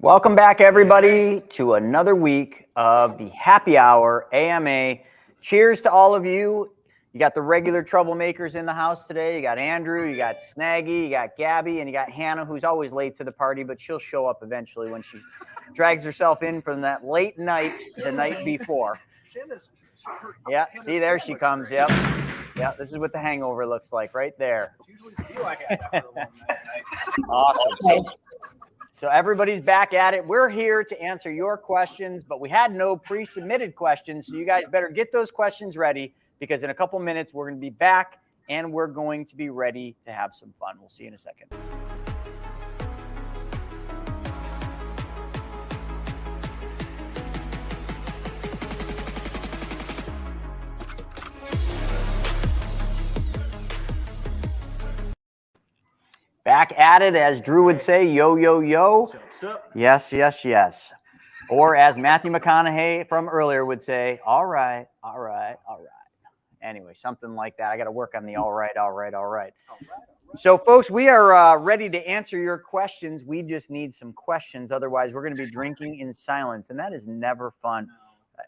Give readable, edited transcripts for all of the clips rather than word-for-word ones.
Welcome back, everybody, to another week of the Happy Hour AMA. Cheers to all of you. You got the regular troublemakers in the house today. You got Andrew, you got Snaggy, you got Gabby, and you got Hannah, who's always late to the party, but she'll show up eventually when she drags herself in from that late night the night before. Yeah, see, there she comes. Yep. Yeah, this is what the hangover looks like right there. Usually feel like I after a long night. Awesome. So everybody's back at it. We're here to answer your questions, but we had no pre-submitted questions. So you guys better get those questions ready because in a couple minutes, we're going to be back and we're going to be ready to have some fun. We'll see you in a second. Back at it, as Drew would say, yo, yo, yo. Yes, yes, yes. Or as Matthew McConaughey from earlier would say, all right, all right, all right. Anyway, something like that. I got to work on the all right, all right, all right. So, folks, we are ready to answer your questions. We just need some questions. Otherwise, we're going to be drinking in silence, and that is never fun.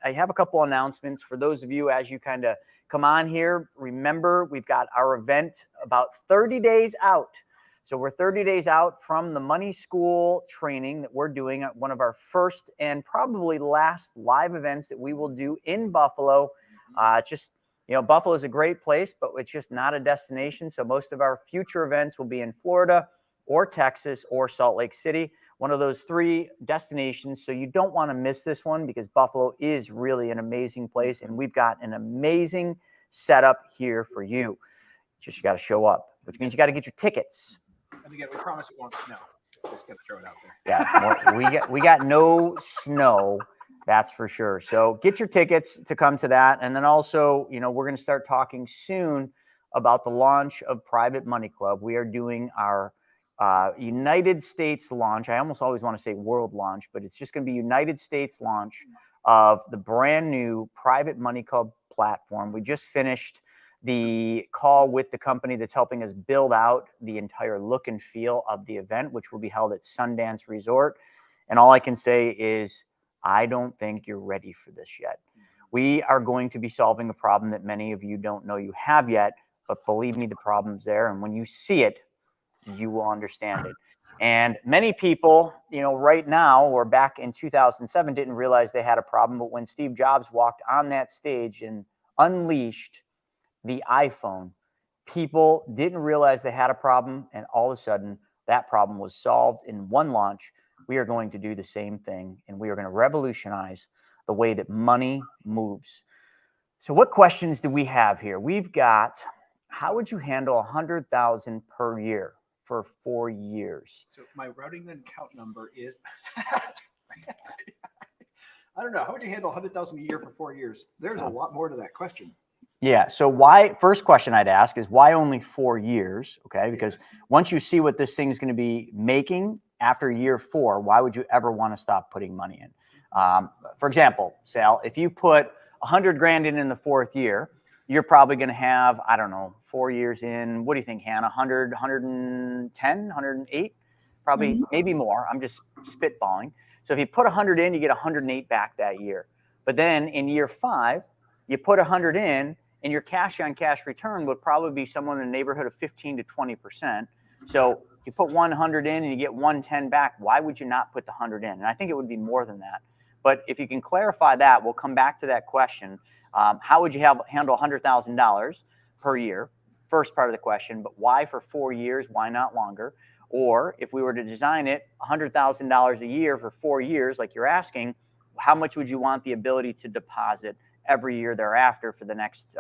I have a couple announcements for those of you as you kind of come on here. Remember, we've got our event about 30 days out. So we're 30 days out from the Money School training that we're doing at one of our first and probably last live events that we will do in Buffalo. Just, you know, Buffalo is a great place, but it's just not a destination. So most of our future events will be in Florida or Texas or Salt Lake City, one of those three destinations. So you don't want to miss this one because Buffalo is really an amazing place. And we've got an amazing setup here for you. Just you got to show up, which means you got to get your tickets. And again, we promise it won't snow. Just gonna throw it out there. Yeah, we got no snow, that's for sure. So get your tickets to come to that, and then also, you know, we're going to start talking soon about the launch of Private Money Club. We are doing our United States launch. I almost always want to say world launch, but it's just going to be United States launch of the brand new Private Money Club platform. We just finished the call with the company that's helping us build out the entire look and feel of the event, which will be held at Sundance Resort. And all I can say is, I don't think you're ready for this yet. We are going to be solving a problem that many of you don't know you have yet, but believe me, the problem's there. And when you see it, you will understand it. And many people, you know, right now or back in 2007 didn't realize they had a problem. But when Steve Jobs walked on that stage and unleashed the iPhone, people didn't realize they had a problem, and all of a sudden that problem was solved in one launch. We are going to do the same thing, and we are going to revolutionize the way that money moves. So what questions do we have here? We've got, how would you handle $100,000 per year for 4 years? So my routing and count number is I don't know. How would you handle 100,000 a year for 4 years? There's a lot more to that question. Yeah. So why, first question I'd ask is why only 4 years? Okay. Because once you see what this thing is going to be making after year 4, why would you ever want to stop putting money in? For example, Sal, if you put 100 grand in the 4th year, you're probably going to have, I don't know, 4 years in, what do you think, Hannah? 100, 110, 108, probably, maybe more. I'm just spitballing. So if you put 100 in, you get 108 back that year. But then in year 5, you put 100 in, and your cash on cash return would probably be somewhere in the neighborhood of 15 to 20%. So if you put 100 in and you get 110 back, why would you not put the 100 in? And I think it would be more than that. But if you can clarify that, we'll come back to that question. How would you handle $100,000 per year? First part of the question, but why for 4 years? Why not longer? Or if we were to design it $100,000 a year for 4 years, like you're asking, how much would you want the ability to deposit every year thereafter for the next,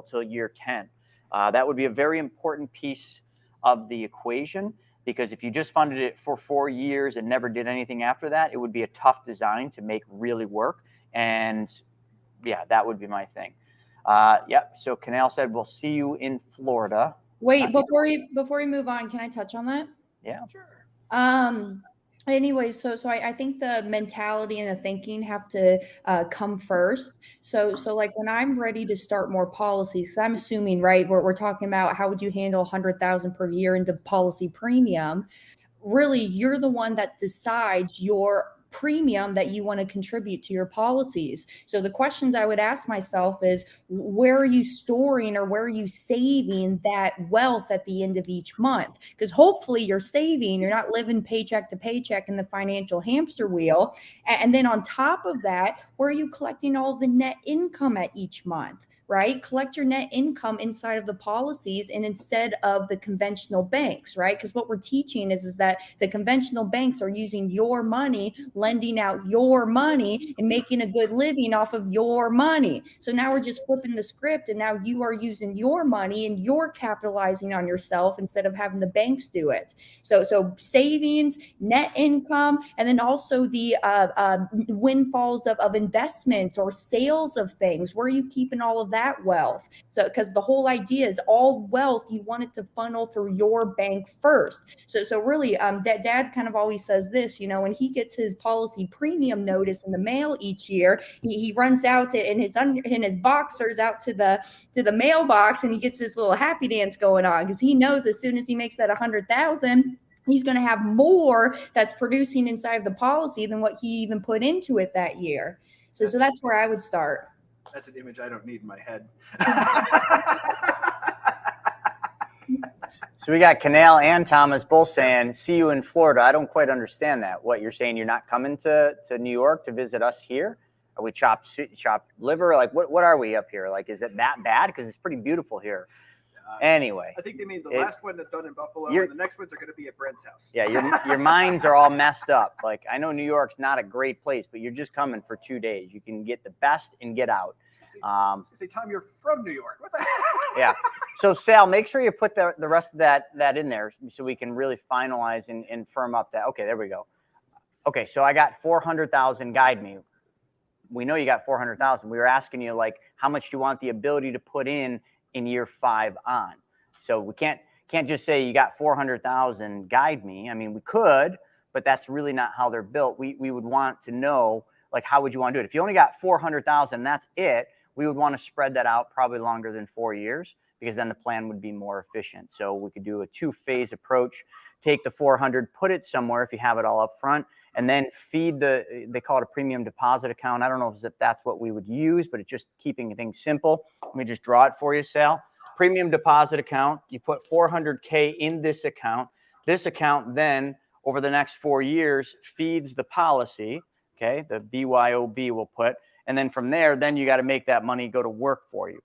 till year 10. That would be a very important piece of the equation, because if you just funded it for 4 years and never did anything after that, it would be a tough design to make really work. And yeah, that would be my thing. Yep. So Canal said, we'll see you in Florida. Wait, before we move on, can I touch on that? Yeah. Sure. Anyway, so I think the mentality and the thinking have to come first. So like when I'm ready to start more policies, because I'm assuming, right, we're talking about how would you handle 100,000 per year into policy premium. really you're the one that decides your premium that you want to contribute to your policies. So the questions I would ask myself is, where are you storing or where are you saving that wealth at the end of each month? Because hopefully you're saving, you're not living paycheck to paycheck in the financial hamster wheel. And then on top of that, where are you collecting all the net income at each month? Right? Collect your net income inside of the policies and instead of the conventional banks, right? Because what we're teaching is that the conventional banks are using your money, lending out your money, and making a good living off of your money. So now we're just flipping the script, and now you are using your money and you're capitalizing on yourself instead of having the banks do it. So savings, net income, and then also the windfalls of investments or sales of things. Where are you keeping all of that wealth? So because the whole idea is all wealth, you want it to funnel through your bank first. So really, dad kind of always says this, when he gets his policy premium notice in the mail each year, he runs out in his boxers out to the mailbox, and he gets this little happy dance going on because he knows as soon as he makes that 100,000, he's going to have more that's producing inside of the policy than what he even put into it that year. So that's where I would start. That's an image I don't need in my head. So we got Canal and Thomas both saying, see you in Florida. I don't quite understand that. What you're saying, you're not coming to New York to visit us here? Are we chopped liver? Like, what are we up here? Like, is it that bad? Because it's pretty beautiful here. Anyway. I think they mean the last one that's done in Buffalo, and the next ones are going to be at Brent's house. Yeah, your minds are all messed up. Like, I know New York's not a great place, but you're just coming for 2 days. You can get the best and get out. Say, Tom, you're from New York. What the heck? Yeah. So, Sal, make sure you put the rest of that in there so we can really finalize and firm up that. Okay, there we go. Okay, so I got 400,000. Guide me. We know you got 400,000. We were asking you, like, how much do you want the ability to put in year 5 on? So we can't just say you got 400,000. Guide me. I mean, we could, but that's really not how they're built. We would want to know, like, how would you want to do it? If you only got 400,000, that's it. We would want to spread that out probably longer than 4 years, because then the plan would be more efficient. So we could do a 2-phase approach. Take the 400, put it somewhere if you have it all up front, and then feed they call it a premium deposit account. I don't know if that's what we would use, but it's just keeping things simple. Let me just draw it for you, Sal. Premium deposit account, you put 400K in this account. This account then, over the next 4 years, feeds the policy, okay? The BYOB will put, and then from there, then you got to make that money go to work for you.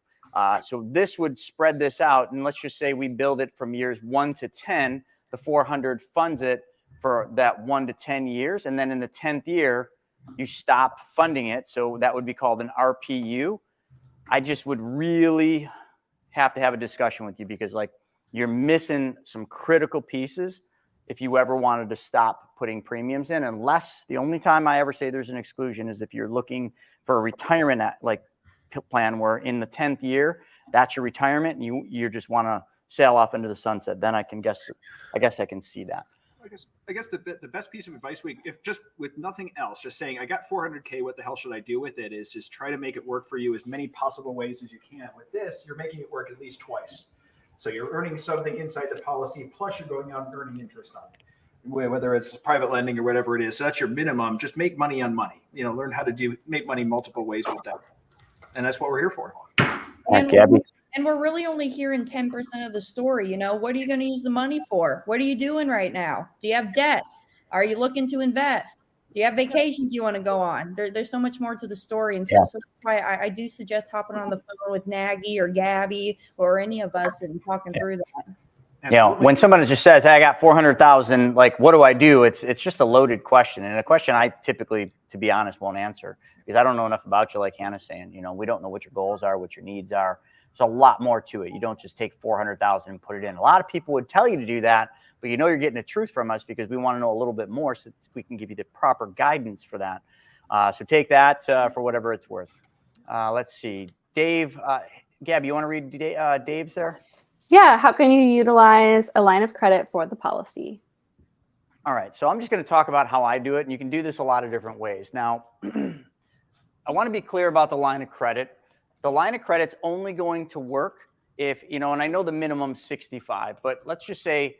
So this would spread this out, and let's just say we build it from years 1 to 10. The 400 funds it for that 1 to 10 years, and then in the 10th year, you stop funding it. So that would be called an RPU. I just would really have to have a discussion with you, because, like, you're missing some critical pieces if you ever wanted to stop putting premiums in, unless the only time I ever say there's an exclusion is if you're looking for a retirement plan where in the 10th year, that's your retirement, and you just want to sail off into the sunset. Then I guess I can see that. I guess the best piece of advice if just with nothing else, just saying, I got 400K, what the hell should I do with it, is just try to make it work for you as many possible ways as you can. With this, you're making it work at least twice. So you're earning something inside the policy, plus you're going out and earning interest on it, whether it's private lending or whatever it is. So that's your minimum. Just make money on money. Learn how to make money multiple ways with that. And that's what we're here for. And we're really only hearing 10% of the story. What are you going to use the money for? What are you doing right now? Do you have debts? Are you looking to invest? Do you have vacations you want to go on? There's so much more to the story. And so that's why I do suggest hopping on the phone with Nagy or Gabby or any of us and talking through that. When somebody just says, hey, I got 400,000, like, what do I do? It's just a loaded question, and a question I typically, to be honest, won't answer, because I don't know enough about you, like Hannah's saying. We don't know what your goals are, what your needs are. There's a lot more to it. You don't just take 400,000 and put it in. A lot of people would tell you to do that, but you're getting the truth from us, because we want to know a little bit more so we can give you the proper guidance for that. So take that for whatever it's worth. Let's see. Dave, Gab, you want to read Dave's there? Yeah. How can you utilize a line of credit for the policy? All right. So I'm just going to talk about how I do it, and you can do this a lot of different ways. Now, I want to be clear about the line of credit. The line of credit's only going to work if, and I know the minimum 65, but let's just say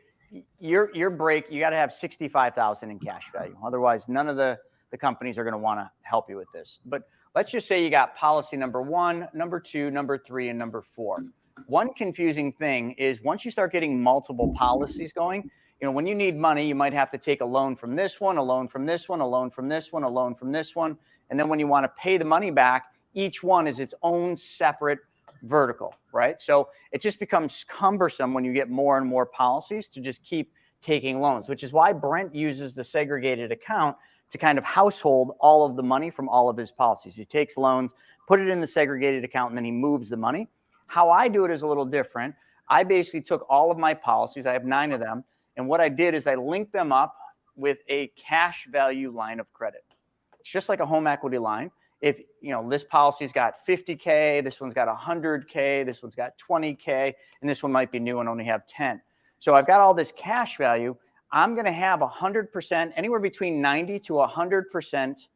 your break, you got to have 65,000 in cash value. Otherwise, none of the companies are going to want to help you with this. But let's just say you got policy number 1, number 2, number 3, and number 4. One confusing thing is once you start getting multiple policies going, when you need money, you might have to take a loan from this one, a loan from this one, a loan from this one, a loan from this one. And then when you want to pay the money back, each one is its own separate vertical, right? So it just becomes cumbersome when you get more and more policies to just keep taking loans, which is why Brent uses the segregated account to kind of household all of the money from all of his policies. He takes loans, put it in the segregated account, and then he moves the money. How I do it is a little different. I basically took all of my policies, I have 9 of them, and what I did is I linked them up with a cash value line of credit. It's just like a home equity line. If, this policy's got 50K, this one's got 100K, this one's got 20K, and this one might be new and only have 10. So I've got all this cash value. I'm going to have 100%, anywhere between 90 to 100%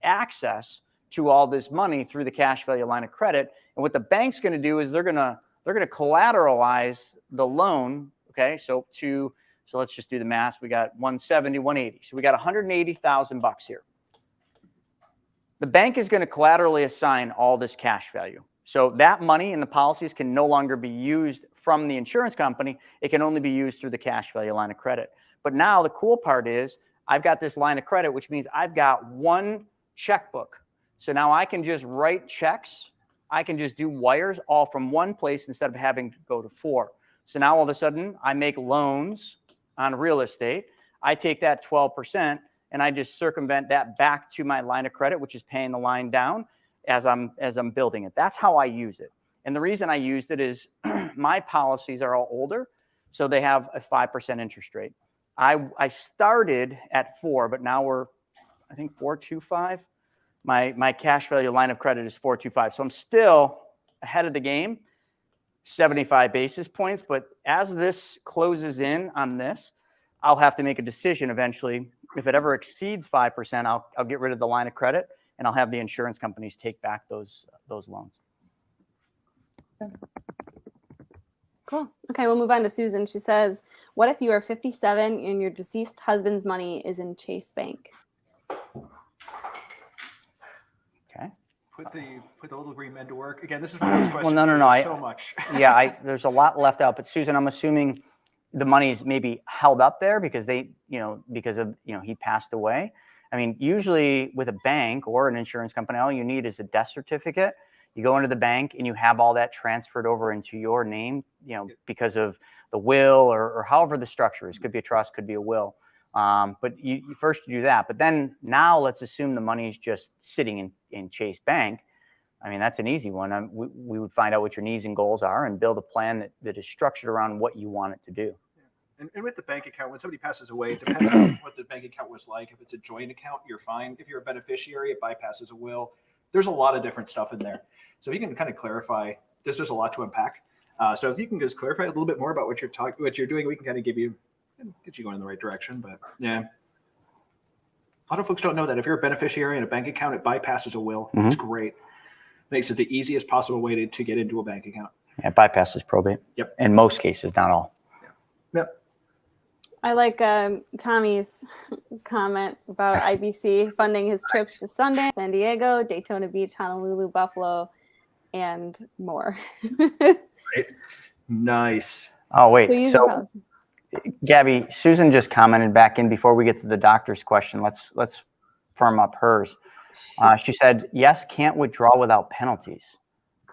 access to all this money through the cash value line of credit. And what the bank's going to do is they're going to collateralize the loan. Okay, so let's just do the math. We got 170, 180. So we got $180,000 here. The bank is going to collaterally assign all this cash value. So that money in the policies can no longer be used from the insurance company. It can only be used through the cash value line of credit. But now the cool part is I've got this line of credit, which means I've got one checkbook. So now I can just write checks. I can just do wires all from one place instead of having to go to 4. So now all of a sudden I make loans on real estate. I take that 12% and I just circumvent that back to my line of credit, which is paying the line down as I'm building it. That's how I use it. And the reason I used it is my policies are all older, so they have a 5% interest rate. I started at 4, but now we're, I think, 4.25. My cash value line of credit is 4.25. So I'm still ahead of the game, 75 basis points. But as this closes in on this, I'll have to make a decision eventually. If it ever exceeds 5%, I'll get rid of the line of credit and I'll have the insurance companies take back those loans. Cool. Okay, we'll move on to Susan. She says, what if you are 57 and your deceased husband's money is in Chase Bank? Okay. Put the little green men to work. Again, this is one of those questions. Well, no. So much. Yeah, there's a lot left out. But Susan, I'm assuming the money's maybe held up there because he passed away. I mean, usually with a bank or an insurance company, all you need is a death certificate. You go into the bank and you have all that transferred over into your name, because of the will or however the structure is. Could be a trust, could be a will. But you first do that. But then now let's assume the money is just sitting in Chase Bank. I mean, that's an easy one. We would find out what your needs and goals are and build a plan that is structured around what you want it to do. And with the bank account, when somebody passes away, it depends on what the bank account was like. If it's a joint account, you're fine. If you're a beneficiary, it bypasses a will. There's a lot of different stuff in there. So if you can kind of clarify, there's a lot to unpack. So if you can just clarify a little bit more about what you're doing, we can kind of get you going in the right direction. But yeah, a lot of folks don't know that if you're a beneficiary in a bank account, it bypasses a will. Mm-hmm. It's great. Makes it the easiest possible way to get into a bank account. Yeah, it bypasses probate. Yep. In most cases, not all. Yep. I like Tommy's comment about IBC funding his trips to Sundance, San Diego, Daytona Beach, Honolulu, Buffalo, and more. Right. Nice. Oh, wait. So Gabby, Susan just commented back in before we get to the doctor's question. Let's firm up hers. She said, yes, can't withdraw without penalties.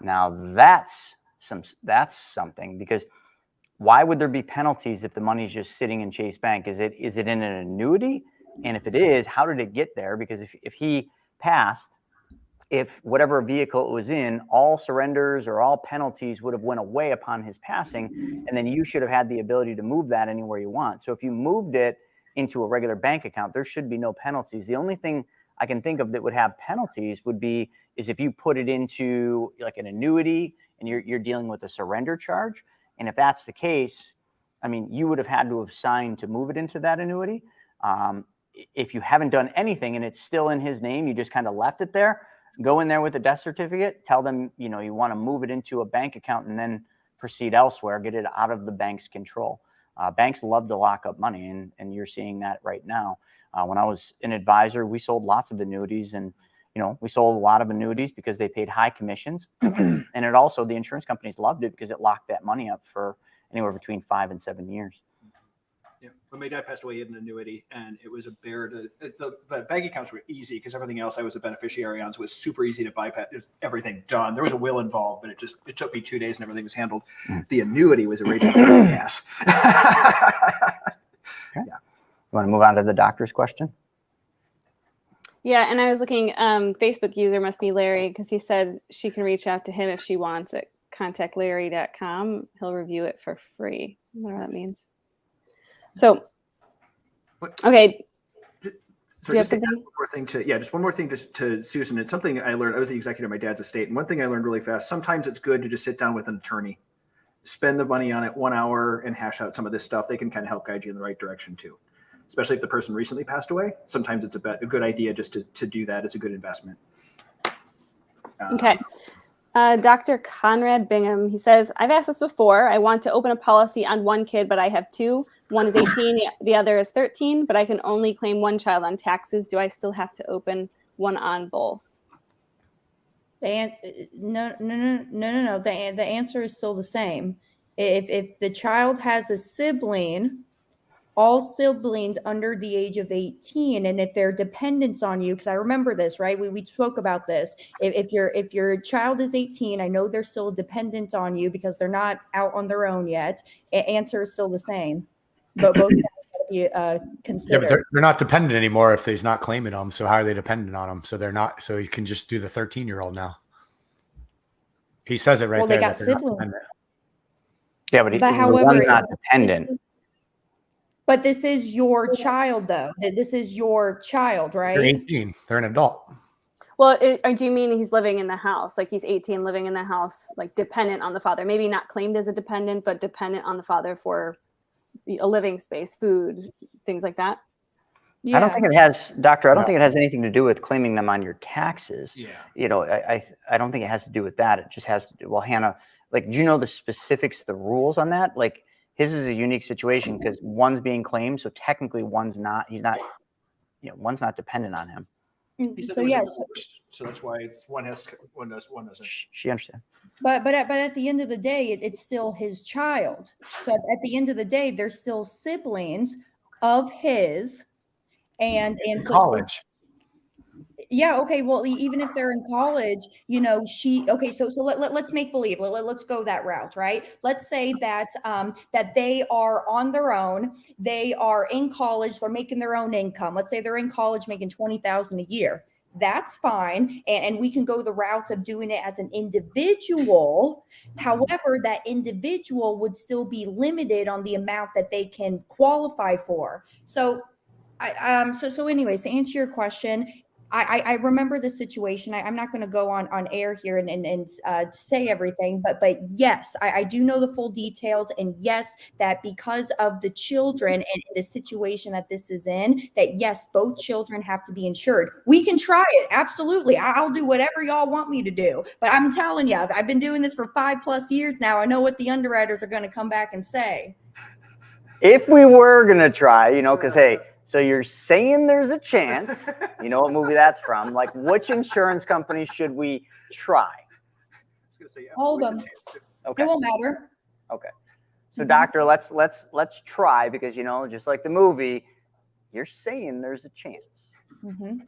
Now that's something, because why would there be penalties if the money is just sitting in Chase Bank? Is it in an annuity? And if it is, how did it get there? Because if he passed, if whatever vehicle it was in, all surrenders or all penalties would have went away upon his passing, and then you should have had the ability to move that anywhere you want. So if you moved it into a regular bank account, there should be no penalties. The only thing I can think of that would have penalties is if you put it into like an annuity and you're dealing with a surrender charge. And if that's the case, I mean, you would have had to have signed to move it into that annuity. If you haven't done anything and it's still in his name, you just kind of left it there, go in there with a death certificate, tell them, you want to move it into a bank account and then proceed elsewhere, get it out of the bank's control. Banks love to lock up money, and you're seeing that right now. When I was an advisor, we sold lots of annuities, and we sold a lot of annuities because they paid high commissions, and it also, the insurance companies loved it because it locked that money up for anywhere between 5 and 7 years. Yeah, when my dad passed away, he had an annuity, and it was a bear to the bank accounts were easy because everything else I was a beneficiary on, so it was super easy to bypass. There's everything done. There was a will involved, but it took me 2 days and everything was handled. The annuity was a raging gas. Okay. Yeah. You want to move on to the doctor's question? Yeah, and I was looking, Facebook user must be Larry, because he said she can reach out to him if she wants at contactlarry.com. He'll review it for free. Whatever that means. So, okay. So do you have just something? one more thing to Susan. It's something I learned. I was the executive of my dad's estate, and one thing I learned really fast. Sometimes it's good to just sit down with an attorney, spend the money on it 1 hour, and hash out some of this stuff. They can kind of help guide you in the right direction too. Especially if the person recently passed away. Sometimes it's a good idea just to do that. It's a good investment. Okay. Dr. Conrad Bingham, he says, I've asked this before. I want to open a policy on one kid, but I have two. One is 18, the other is 13, but I can only claim one child on taxes. Do I still have to open one on both? No. The answer is still the same. If the child has a sibling, all siblings under the age of 18, and if they're dependents on you, because I remember this, right? We spoke about this. If your child is 18, I know they're still dependent on you because they're not out on their own yet. Answer is still the same, but both be considered. Yeah, but they're not dependent anymore if he's not claiming them. So how are they dependent on them? So they're not. So you can just do the 13-year-old now. He says it right there. They got siblings. Yeah, but however, one's not dependent. But this is your child, though. This is your child, right? They're 18. They're an adult. Well, do you mean he's living in the house? Like he's 18, living in the house, like dependent on the father? Maybe not claimed as a dependent, but dependent on the father for a living space, food, things like that? Yeah. I don't think it has, Doctor, I don't think it has anything to do with claiming them on your taxes. Yeah. I don't think it has to do with that. It just has to do, well, Hannah, like, do you know the specifics, the rules on that? Like, his is a unique situation because one's being claimed, so technically one's not dependent on him. So yes. So that's why one doesn't. She understands. But at the end of the day, it's still his child. So at the end of the day, they're still siblings of his, and so college. Yeah. Okay. Well, even if they're in college, so let's make believe. Let's go that route, right? Let's say that that they are on their own. They are in college. They're making their own income. Let's say they're in college making $20,000 a year. That's fine. And we can go the route of doing it as an individual. However, that individual would still be limited on the amount that they can qualify for. So anyways, to answer your question, I remember the situation. I'm not going to go on air here and say everything, but yes, I do know the full details. And yes, that because of the children and the situation that this is in, that yes, both children have to be insured. We can try it. Absolutely. I'll do whatever y'all want me to do. But I'm telling you, I've been doing this for 5+ years now. I know what the underwriters are going to come back and say. If we were going to try, because, hey, so you're saying there's a chance, you know what movie that's from? Like, which insurance company should we try? All of them. Okay. It won't matter. Okay. So, Doctor, let's try because, just like the movie, you're saying there's a chance. Mm-hmm.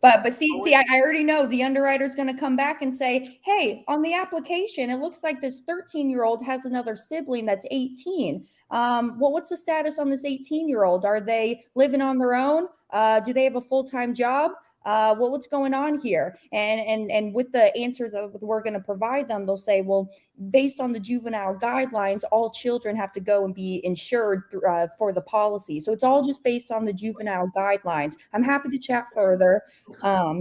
But see, I already know the underwriter's going to come back and say, hey, on the application, it looks like this 13-year-old has another sibling that's 18. Well, what's the status on this 18-year-old? Are they living on their own? Do they have a full-time job? What's going on here? And with the answers that we're going to provide them, they'll say, well, based on the juvenile guidelines, all children have to go and be insured for the policy. So it's all just based on the juvenile guidelines. I'm happy to chat further. But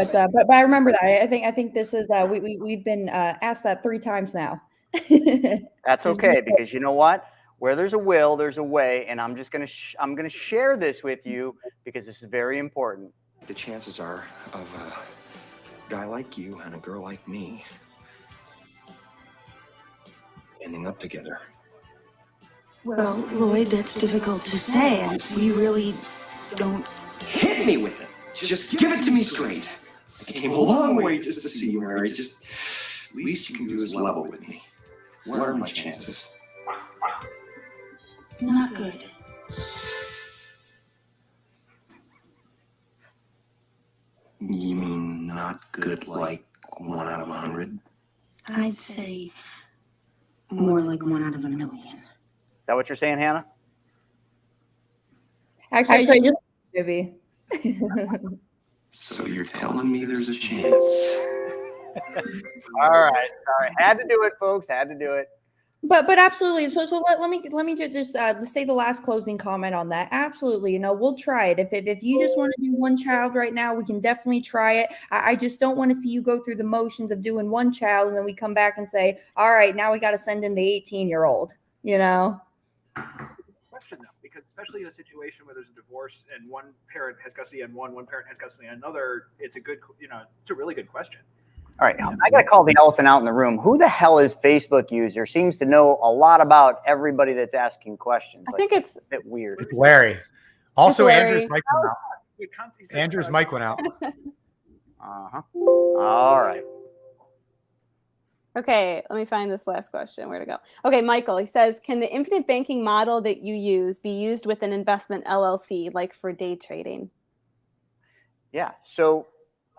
I remember that. I think this is we've been asked that 3 times now. That's okay, because you know what? Where there's a will, there's a way, and I'm just gonna share this with you because this is very important. The chances are of a guy like you and a girl like me ending up together Well, Lloyd, that's difficult to say, and we really don't. Hit me with it. Just give it to me straight. I came a long way just to see you, Mary. Just least you can do is level with me. What are my chances? Not good. You mean not good like 1 out of 100? I'd say more like 1 out of a million. Is that what you're saying, Hannah? Actually, I just maybe. So you're telling me there's a chance? All right. Sorry. Had to do it, folks. Had to do it. But absolutely. So let me just say the last closing comment on that. Absolutely. We'll try it. If you just want to do one child right now, we can definitely try it. I just don't want to see you go through the motions of doing one child and then we come back and say, all right, now we got to send in the 18-year-old, Question though, because especially in a situation where there's a divorce and one parent has custody on one parent has custody on another, it's a good, it's a really good question. All right. I got to call the elephant out in the room. Who the hell is Facebook user? Seems to know a lot about everybody that's asking questions. I think it's a bit weird. It's Larry. Also, Larry. Andrew's mic went out. Andrew's mic went out. Uh-huh. All right. Okay, let me find this last question. Where to go? Okay, Michael, he says, can the infinite banking model that you use be used with an investment LLC, like for day trading? Yeah. So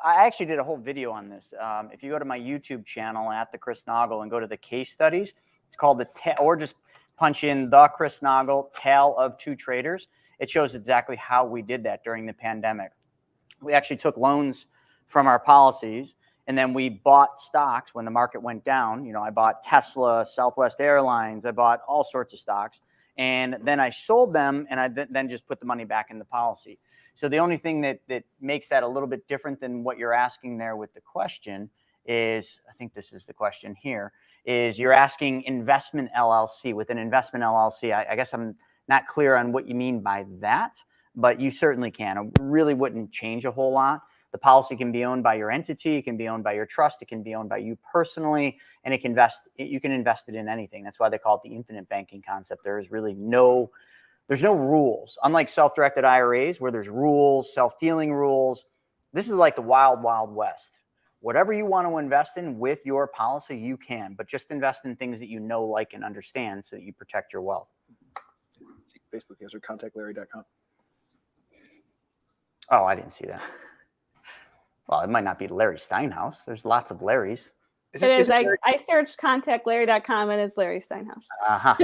I actually did a whole video on this. If you go to my YouTube channel at the Chris Noggle and go to the case studies, it's called or just punch in the Chris Noggle Tale of Two Traders. It shows exactly how we did that during the pandemic. We actually took loans from our policies and then we bought stocks when the market went down. I bought Tesla, Southwest Airlines. I bought all sorts of stocks. And then I sold them and I then just put the money back in the policy. So the only thing that makes that a little bit different than what you're asking there with the question is, I think this is the question here, is you're asking investment LLC. With an investment LLC, I guess I'm not clear on what you mean by that, but you certainly can. It really wouldn't change a whole lot. The policy can be owned by your entity. It can be owned by your trust. It can be owned by you personally, and you can invest it in anything. That's why they call it the infinite banking concept. There is really there's no rules. Unlike self-directed IRAs where there's rules, self-dealing rules, this is like the wild, wild west. Whatever you want to invest in with your policy, you can, but just invest in things that you know, like, and understand so that you protect your wealth. Facebook user, contactlarry.com. Oh, I didn't see that. Well, it might not be Larry Steinhaus. There's lots of Larrys. It is. I searched contactlarry.com and it's Larry Steinhaus. Uh-huh.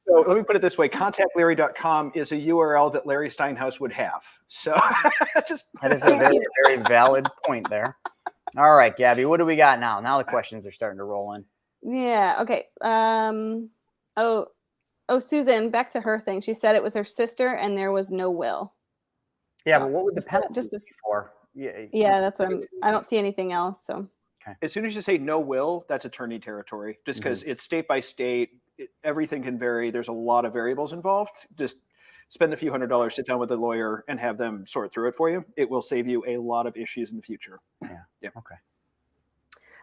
So let me put it this way. Contactlarry.com is a URL that Larry Steinhaus would have. So that is a very, very valid point there. All right, Gabby, what do we got now? Now the questions are starting to roll in. Yeah. Okay. Susan, back to her thing. She said it was her sister and there was no will. Yeah, but what would the penalty be for? Yeah, that's what I don't see anything else. So as soon as you say no will, that's attorney territory, just because it's state by state. Everything can vary. There's a lot of variables involved. Just spend a few $100, sit down with a lawyer and have them sort through it for you. It will save you a lot of issues in the future. Yeah.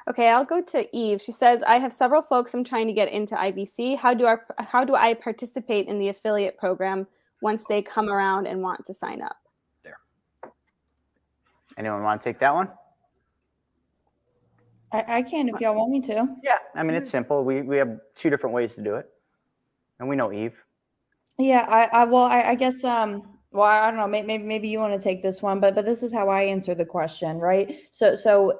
Okay, I'll go to Eve. She says, I have several folks I'm trying to get into IBC. How do I participate in the affiliate program once they come around and want to sign up? Anyone want to take that one? I can if y'all want me to. Yeah, I mean, it's simple. We have two different ways to do it. And we know Eve. Yeah, I guess well, I don't know, maybe you want to take this one, but this is how I answer the question, right? So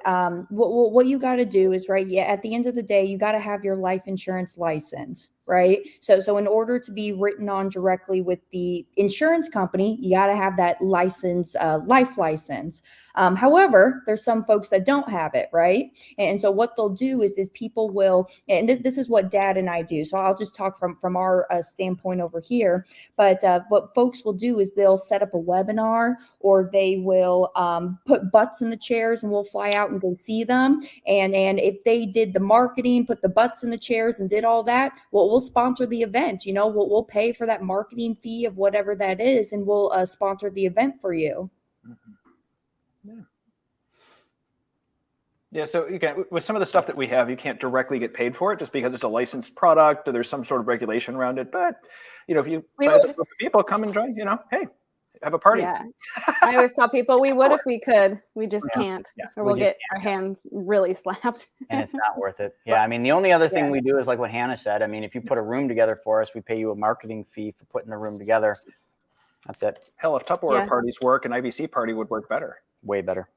what you got to do is, right, yeah, at the end of the day, you got to have your life insurance license, right? So in order to be written on directly with the insurance company, you got to have that license, life license. However, there's some folks that don't have it, right? And so what they'll do is people will, and this is what Dad and I do. So I'll just talk from our standpoint over here. But what folks will do is they'll set up a webinar, or they will put butts in the chairs and we'll fly out and go see them. And if they did the marketing, put the butts in the chairs and did all that, well, we'll sponsor the event. We'll pay for that marketing fee of whatever that is, and we'll sponsor the event for you. Yeah, so you can, with some of the stuff that we have, you can't directly get paid for it just because it's a licensed product or there's some sort of regulation around it. But if you sign up for people, come and join. Hey, have a party. Yeah, I always tell people we would if we could. We just can't, or we'll get our hands really slapped. And it's not worth it. Yeah, I mean, the only other thing we do is like what Hannah said. I mean, if you put a room together for us, we pay you a marketing fee for putting the room together. That's it. Hell, if Tupperware parties work, an IBC party would work better. Way better.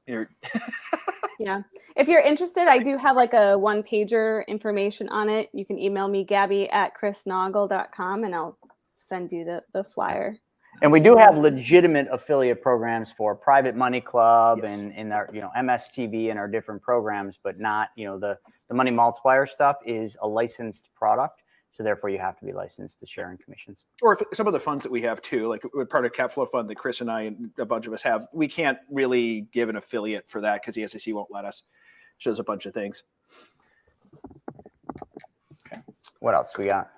Yeah. If you're interested, I do have like a 1-pager information on it. You can email me, Gabby@chrisnoggle.com, and I'll send you the flyer. And we do have legitimate affiliate programs for Private Money Club and in our, MSTV and our different programs, but not, the Money Multiplier stuff is a licensed product. So therefore you have to be licensed to sharing commissions. Or some of the funds that we have too, like we're part of CapFlow Fund that Chris and I and a bunch of us have, we can't really give an affiliate for that because the SEC won't let us. So there's a bunch of things. Okay. What else we got?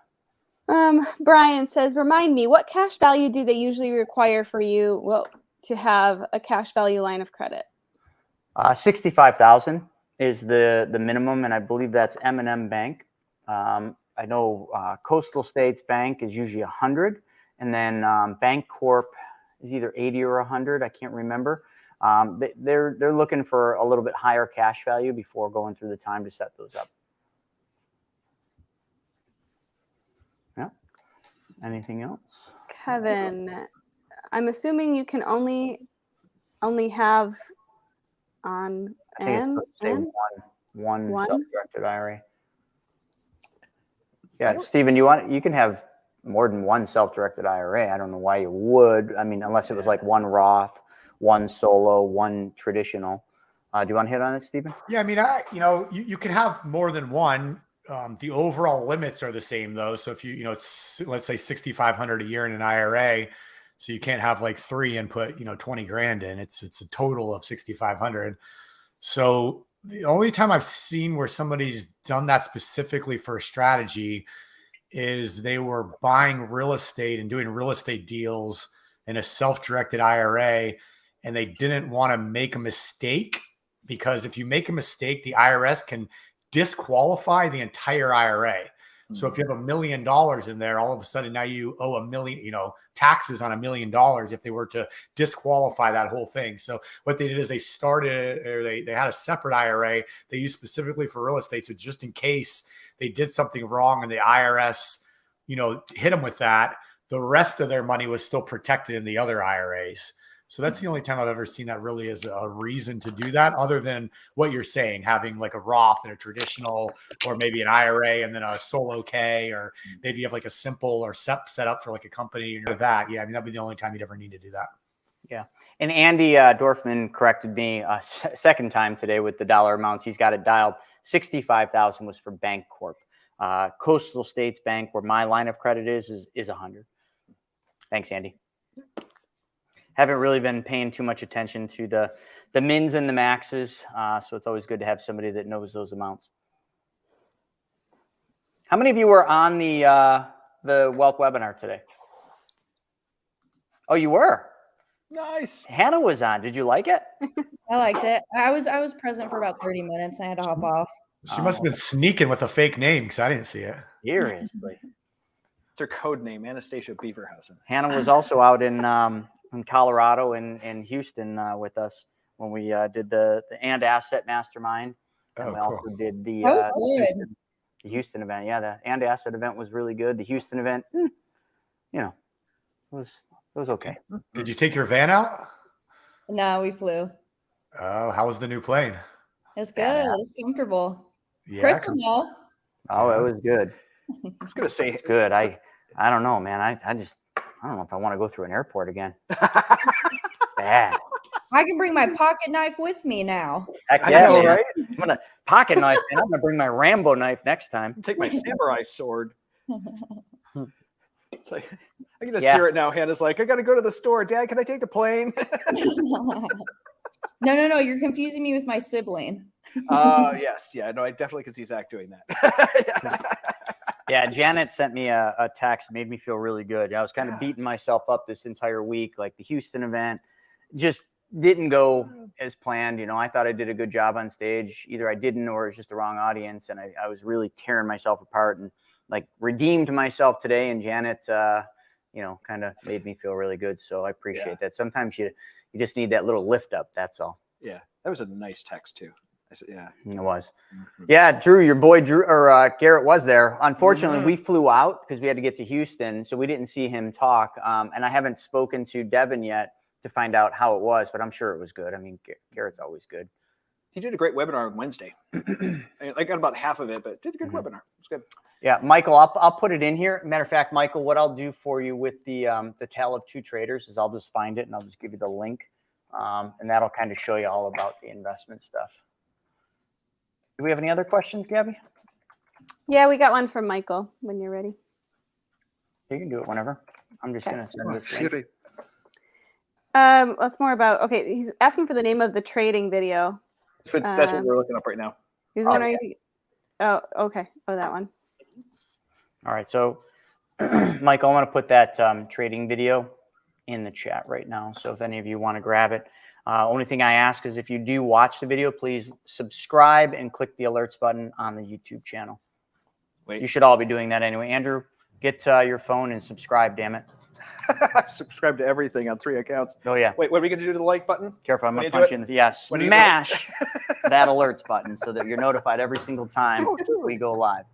Brian says, remind me, what cash value do they usually require for you to have a cash value line of credit? 65,000 is the minimum, and I believe that's M&M Bank. I know Coastal States Bank is usually 100, and then Bank Corp is either 80 or 100. I can't remember. They're looking for a little bit higher cash value before going through the time to set those up. Yeah. Anything else? Kevin, I'm assuming you can only have on one self-directed IRA. Yeah, Stephen, you can have more than one self-directed IRA. I don't know why you would. I mean, unless it was like one Roth, one solo, one traditional. Do you want to hit on it, Stephen? Yeah, I mean, you can have more than one. The overall limits are the same though. So if it's, let's say 6,500 a year in an IRA, so you can't have like 3 and put 20 grand in. It's a total of 6,500. So the only time I've seen where somebody's done that specifically for a strategy is they were buying real estate and doing real estate deals in a self-directed IRA, and they didn't want to make a mistake, because if you make a mistake, the IRS can disqualify the entire IRA. So if you have $1 million in there, all of a sudden now you owe $1 million, taxes on $1 million if they were to disqualify that whole thing. So what they did is they had a separate IRA they used specifically for real estate. So just in case they did something wrong and the IRS, hit them with that, the rest of their money was still protected in the other IRAs. So that's the only time I've ever seen that really as a reason to do that, other than what you're saying, having like a Roth and a traditional, or maybe an IRA and then a solo K, or maybe you have like a simple or set up for like a company or that. Yeah, I mean, that'd be the only time you'd ever need to do that. Yeah. And Andy Dorfman corrected me a second time today with the dollar amounts. He's got it dialed. 65,000 was for Bank Corp. Coastal States Bank, where my line of credit is 100. Thanks, Andy. Haven't really been paying too much attention to the mins and the maxes, so it's always good to have somebody that knows those amounts. How many of you were on the Wealth webinar today? Oh, you were? Nice. Hannah was on. Did you like it? I liked it. I was present for about 30 minutes. I had to hop off. She must have been sneaking with a fake name because I didn't see it. Seriously. It's her code name, Anastasia Beaverhausen. Hannah was also out in Colorado and Houston with us when we did the And Asset Mastermind. And we also did the Houston event. Yeah, the And Asset event was really good. The Houston event, it was okay. Did you take your van out? No, we flew. Oh, how was the new plane? It's good. It's comfortable. Yeah, Chris would know. Oh, it was good. I was going to say it's good. I don't know, man. I don't know if I want to go through an airport again. Bad. I can bring my pocket knife with me now. Heck yeah, man. Right? I'm going to pocket knife, and I'm going to bring my Rambo knife next time. Take my samurai sword. It's like, I can just hear it now. Hannah's like, I got to go to the store. Dad, can I take the plane? No. You're confusing me with my sibling. Yes. Yeah, no, I definitely can see Zach doing that. Yeah, Janet sent me a text, made me feel really good. I was kind of beating myself up this entire week, like the Houston event, just didn't go as planned. You know, I thought I did a good job on stage. Either I didn't, or it's just the wrong audience. And I was really tearing myself apart, and like redeemed myself today. And Janet, you know, kind of made me feel really good. So I appreciate that. Sometimes you just need that little lift up. That's all. Yeah. That was a nice text too. I said, yeah, it was. Yeah. Drew, your boy Drew, or Garrett was there. Unfortunately, we flew out because we had to get to Houston. So we didn't see him talk. And I haven't spoken to Devin yet to find out how it was, but I'm sure it was good. I mean, Garrett's always good. He did a great webinar on Wednesday. I got about half of it, but did a good webinar. It was good. Yeah, Michael, I'll put it in here. Matter of fact, Michael, what I'll do for you with the Tale of Two Traders is I'll just find it and I'll just give you the link, and that'll kind of show you all about the investment stuff. Do we have any other questions, Gabby? Yeah, we got one from Michael when you're ready. You can do it whenever. I'm just going to send this link. That's more about, okay, he's asking for the name of the trading video. That's what we're looking up right now. He's wondering if you, oh, okay. Oh, that one. All right. So, Michael, I want to put that trading video in the chat right now. So if any of you want to grab it, only thing I ask is if you do watch the video, please subscribe and click the alerts button on the YouTube channel. You should all be doing that anyway. Andrew, get your phone and subscribe, damn it. Subscribe to everything on 3 accounts. Oh, yeah. Wait, what are we going to do to the like button? Careful, I'm going to punch in. Yeah, smash that alerts button so that you're notified every single time we go live.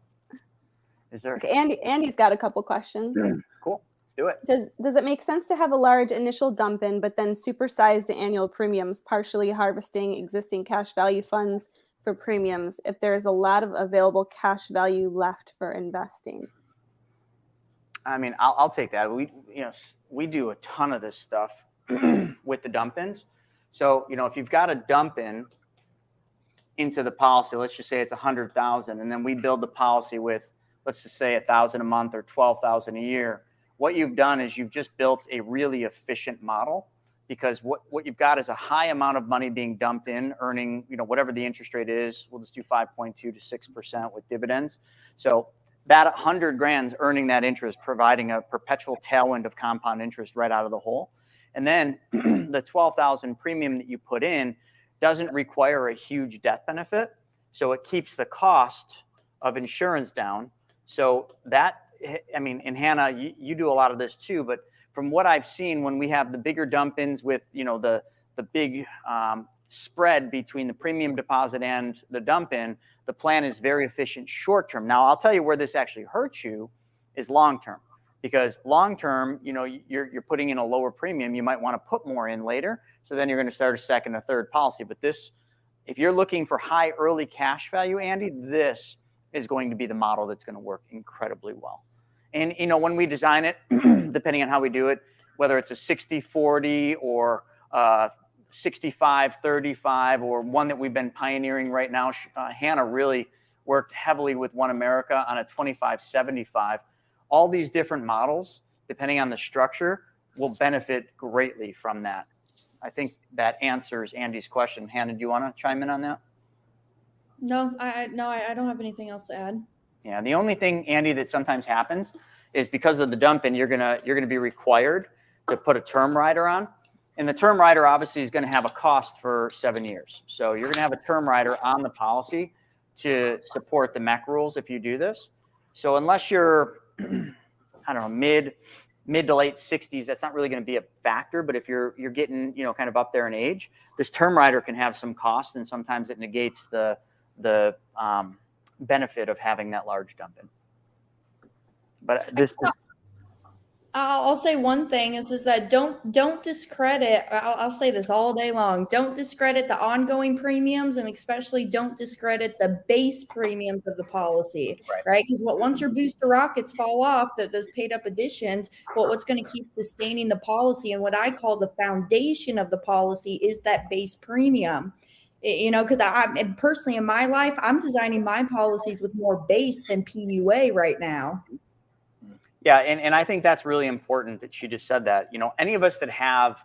Is there? Okay, Andy's got a couple questions. Cool. Let's do it. It says, does it make sense to have a large initial dump in, but then supersize the annual premiums, partially harvesting existing cash value funds for premiums if there is a lot of available cash value left for investing? I mean, I'll take that. We do a ton of this stuff with the dump-ins. So, if you've got a dump-in into the policy, let's just say it's 100,000, and then we build the policy with, let's just say 1,000 a month or 12,000 a year. What you've done is you've just built a really efficient model, because what you've got is a high amount of money being dumped in, earning, whatever the interest rate is. We'll just do 5.2 to 6% with dividends. So that 100 grand's earning that interest, providing a perpetual tailwind of compound interest right out of the hole. And then the 12,000 premium that you put in doesn't require a huge death benefit. So it keeps the cost of insurance down. So that, I mean, and Hannah, you do a lot of this too, but from what I've seen, when we have the bigger dump-ins with, the big spread between the premium deposit and the dump-in, the plan is very efficient short-term. Now, I'll tell you where this actually hurts you is long-term, because long-term, you're putting in a lower premium. You might want to put more in later. So then you're going to start a second or third policy. But this, if you're looking for high early cash value, Andy, this is going to be the model that's going to work incredibly well. And, when we design it, depending on how we do it, whether it's a 60-40 or 65-35 or one that we've been pioneering right now, Hannah really worked heavily with One America on a 25-75. All these different models, depending on the structure, will benefit greatly from that. I think that answers Andy's question. Hannah, do you want to chime in on that? No, I don't have anything else to add. Yeah, the only thing, Andy, that sometimes happens is because of the dump-in, you're gonna be required to put a term rider on, and the term rider obviously is going to have a cost for 7 years. So you're going to have a term rider on the policy to support the MEC rules if you do this. So unless you're, I don't know, mid to late 60s, that's not really going to be a factor. But if you're getting, kind of up there in age, this term rider can have some costs, and sometimes it negates the benefit of having that large dump in. But this is, I'll say one thing is that don't discredit. I'll say this all day long. Don't discredit the ongoing premiums, and especially don't discredit the base premiums of the policy, right? Because once your booster rockets fall off, those paid up additions, what's going to keep sustaining the policy and what I call the foundation of the policy is that base premium. Because I personally in my life, I'm designing my policies with more base than PUA right now. Yeah, and I think that's really important that she just said that. Any of us that have,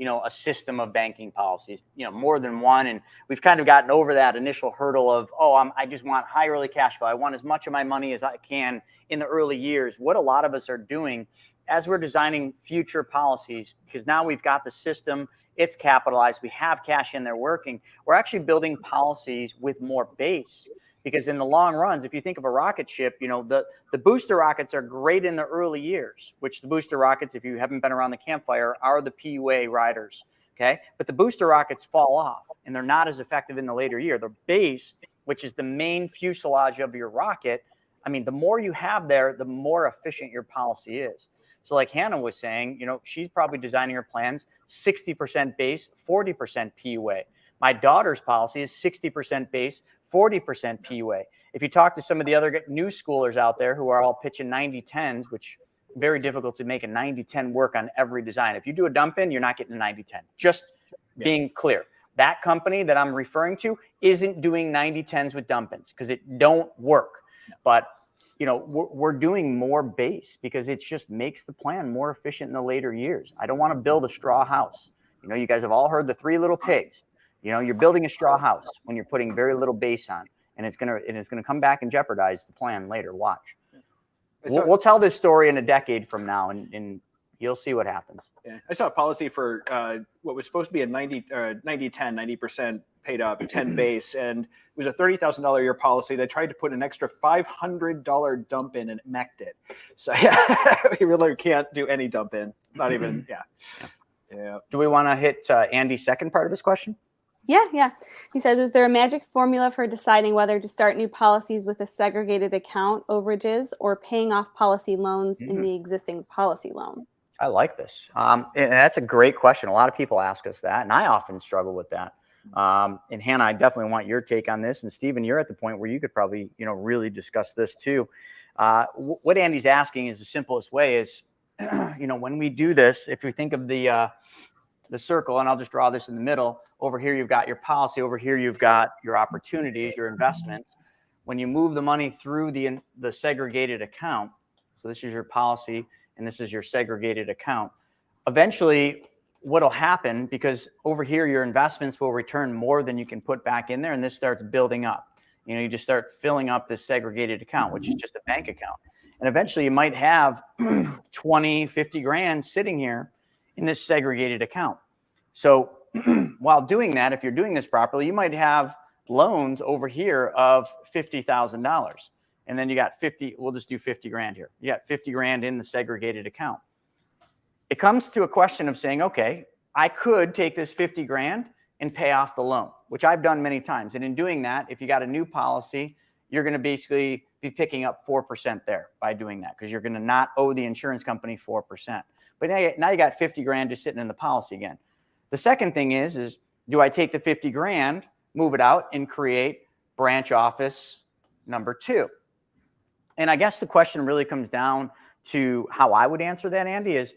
a system of banking policies, more than one. And we've kind of gotten over that initial hurdle of, I just want high early cash flow. I want as much of my money as I can in the early years. What a lot of us are doing as we're designing future policies, because now we've got the system, it's capitalized, we have cash in there working. We're actually building policies with more base, because in the long runs, if you think of a rocket ship, the booster rockets are great in the early years, which the booster rockets, if you haven't been around the campfire, are the PUA riders. Okay. But the booster rockets fall off and they're not as effective in the later year. The base, which is the main fuselage of your rocket, the more you have there, the more efficient your policy is. So like Hannah was saying, she's probably designing her plans 60% base, 40% PUA. My daughter's policy is 60% base, 40% PUA. If you talk to some of the other new schoolers out there who are all pitching 90-10s, which very difficult to make a 90-10 work on every design. If you do a dump in, you're not getting a 90-10. Just being clear. That company that I'm referring to isn't doing 90-10s with dump ins because it don't work. But we're doing more base because it just makes the plan more efficient in the later years. I don't want to build a straw house. You guys have all heard the 3 little pigs. You're building a straw house when you're putting very little base on, and it's gonna come back and jeopardize the plan later. Watch. We'll tell this story in a decade from now, and you'll see what happens. Yeah, I saw a policy for what was supposed to be a 90% paid up, 10 base, and it was a $30,000 a year policy. They tried to put an extra $500 dump in, and it mech'd it. So yeah, we really can't do any dump in. Not even yeah. Do we want to hit Andy's second part of his question? Yeah. He says, is there a magic formula for deciding whether to start new policies with a segregated account overages or paying off policy loans in the existing policy loan? I like this. And that's a great question. A lot of people ask us that, and I often struggle with that. And Hannah, I definitely want your take on this. And Stephen, you're at the point where you could probably, really discuss this too. What Andy's asking is the simplest way is, when we do this, if we think of the circle, and I'll just draw this in the middle, over here you've got your policy, over here you've got your opportunities, your investments. When you move the money through the segregated account, so this is your policy and this is your segregated account, eventually what'll happen, because over here your investments will return more than you can put back in there, and this starts building up. You just start filling up this segregated account, which is just a bank account. And eventually you might have 20, 50 grand sitting here in this segregated account. So while doing that, if you're doing this properly, you might have loans over here of $50,000. And then you got 50, we'll just do 50 grand here. You got 50 grand in the segregated account. It comes to a question of saying, okay, I could take this 50 grand and pay off the loan, which I've done many times. And in doing that, if you got a new policy, you're going to basically be picking up 4% there by doing that, because you're going to not owe the insurance company 4%. But now you got 50 grand just sitting in the policy again. The second thing is do I take the 50 grand, move it out, and create branch office number 2? And I guess the question really comes down to how I would answer that, Andy, is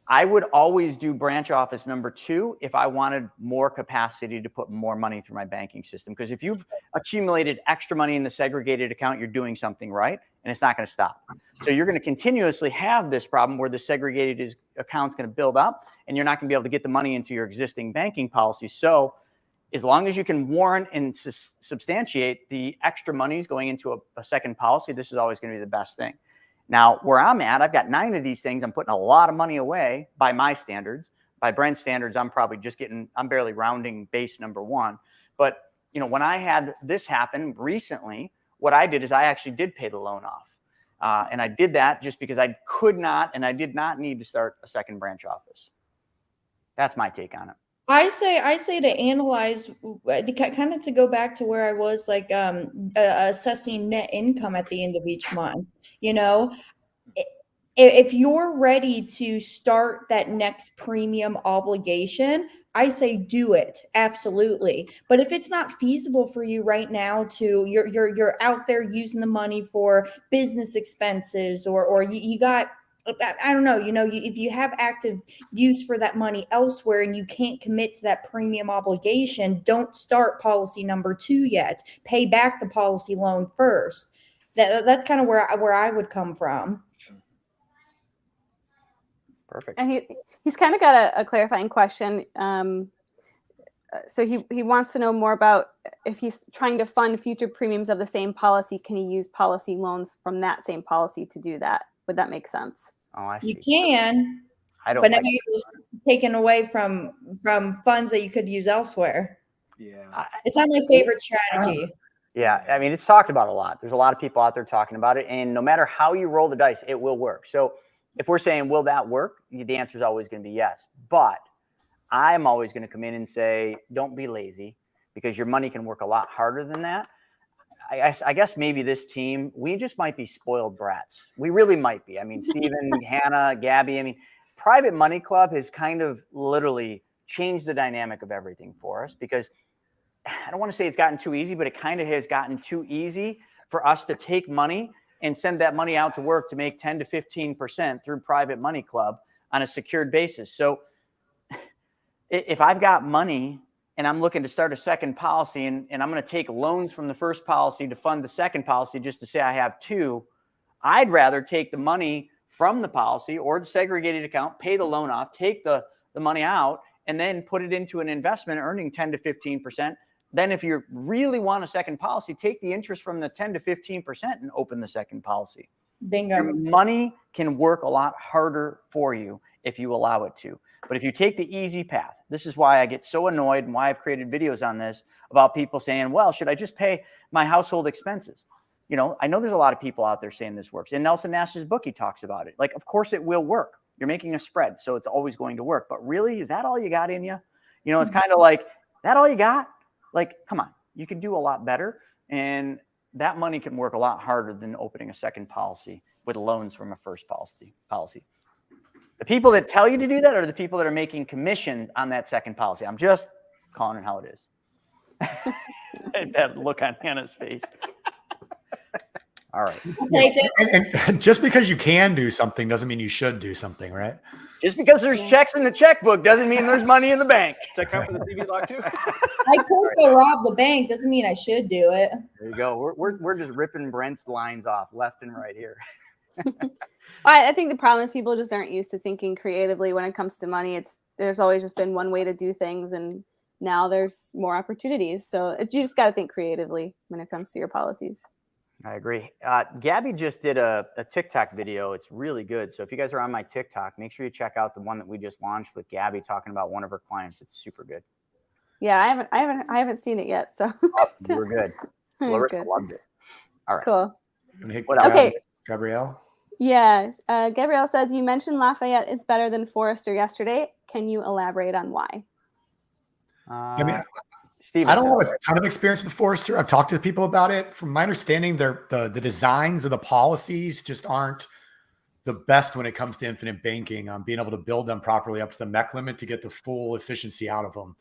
I would always do branch office number 2 if I wanted more capacity to put more money through my banking system. Because if you've accumulated extra money in the segregated account, you're doing something right, and it's not going to stop. So you're going to continuously have this problem where the segregated account's going to build up, and you're not going to be able to get the money into your existing banking policy. So as long as you can warrant and substantiate the extra monies going into a second policy, this is always going to be the best thing. Now, where I'm at, I've got 9 of these things. I'm putting a lot of money away by my standards. By Brent's standards, I'm probably I'm barely rounding base number 1. But, when I had this happen recently, what I did is I actually did pay the loan off. And I did that just because I could not, and I did not need to start a second branch office. That's my take on it. I say to analyze, kind of to go back to where I was, like assessing net income at the end of each month. If you're ready to start that next premium obligation, I say do it. Absolutely. But if it's not feasible for you right now you're out there using the money for business expenses, or you got, I don't know, if you have active use for that money elsewhere and you can't commit to that premium obligation, don't start policy number 2 yet. Pay back the policy loan first. That's kind of where I would come from. Perfect. And He's kind of got a clarifying question. So he wants to know more about if he's trying to fund future premiums of the same policy, can he use policy loans from that same policy to do that? Would that make sense? Oh, I You see. can, I don't but now like you're just taken away from funds that you could use elsewhere. Yeah. It's not my favorite strategy. Yeah, I mean, it's talked about a lot. There's a lot of people out there talking about it, and no matter how you roll the dice, it will work. So if we're saying, will that work? The answer is always going to be yes. But I'm always going to come in and say, don't be lazy, because your money can work a lot harder than that. I guess maybe this team, we just might be spoiled brats. We really might be. I mean, Steven, Hannah, Gabby, I mean, Private Money Club has kind of literally changed the dynamic of everything for us, because I don't want to say it's gotten too easy, but it kind of has gotten too easy for us to take money and send that money out to work to make 10 to 15% through Private Money Club on a secured basis. So if I've got money and I'm looking to start a second policy, and I'm going to take loans from the first policy to fund the second policy just to say I have two, I'd rather take the money from the policy or the segregated account, pay the loan off, take the money out, and then put it into an investment earning 10 to 15%. Then if you really want a second policy, take the interest from the 10 to 15% and open the second policy. Bingo. Your money can work a lot harder for you if you allow it to. But if you take the easy path, this is why I get so annoyed and why I've created videos on this about people saying, well, should I just pay my household expenses? You know, I know there's a lot of people out there saying this works. And Nelson Nash's book, he talks about it. Like, of course it will work. You're making a spread, so it's always going to work. But really, is that all you got in you? You know, it's kind of like, that all you got? Like, come on, you can do a lot better. And that money can work a lot harder than opening a second policy with loans from a first policy. The people that tell you to do that are the people that are making commissions on that second policy. I'm just calling it how it is. That look on Hannah's face. All right. I'll take it. And just because you can do something doesn't mean you should do something, right? Just because there's checks in the checkbook doesn't mean there's money in the bank. Does that come from the TV lock too? I could go rob the bank. Doesn't mean I should do it. There you go. We're just ripping Brent's lines off left and right here. I think the problem is people just aren't used to thinking creatively when it comes to money. There's always just been one way to do things, and now there's more opportunities. So you just got to think creatively when it comes to your policies. I agree. Gabby just did a TikTok video. It's really good. So if you guys are on my TikTok, make sure you check out the one that we just launched with Gabby talking about one of her clients. It's super good. Yeah, I haven't seen it yet. So Awesome. We're good. Larissa loved it. All right. Cool. Okay, Gabrielle. Yeah, Gabrielle says, you mentioned Lafayette is better than Forrester yesterday. Can you elaborate on why? I mean, Steven, I don't have a ton of experience with Forrester. I've talked to people about it. From my understanding, the designs of the policies just aren't the best when it comes to infinite banking, being able to build them properly up to the MEC limit to get the full efficiency out of them.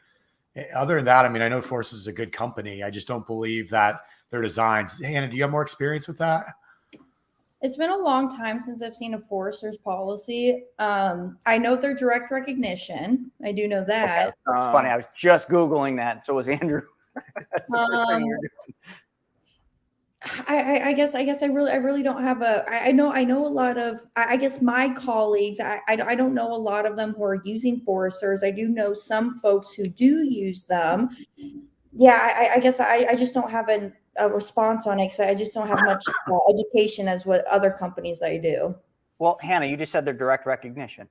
Other than that, I mean, I know Forrester is a good company. I just don't believe that their designs. Hannah, do you have more experience with that? It's been a long time since I've seen a Forrester's policy. I know their direct recognition. I do know that. Okay. It's funny. I was just Googling that. So was Andrew. I guess I really don't have I know a lot of, I guess my colleagues, I don't know a lot of them who are using Forresters. I do know some folks who do use them. Yeah, I guess I just don't have a response on it because I just don't have much education as what other companies I do. Well, Hannah, you just said they're direct recognition.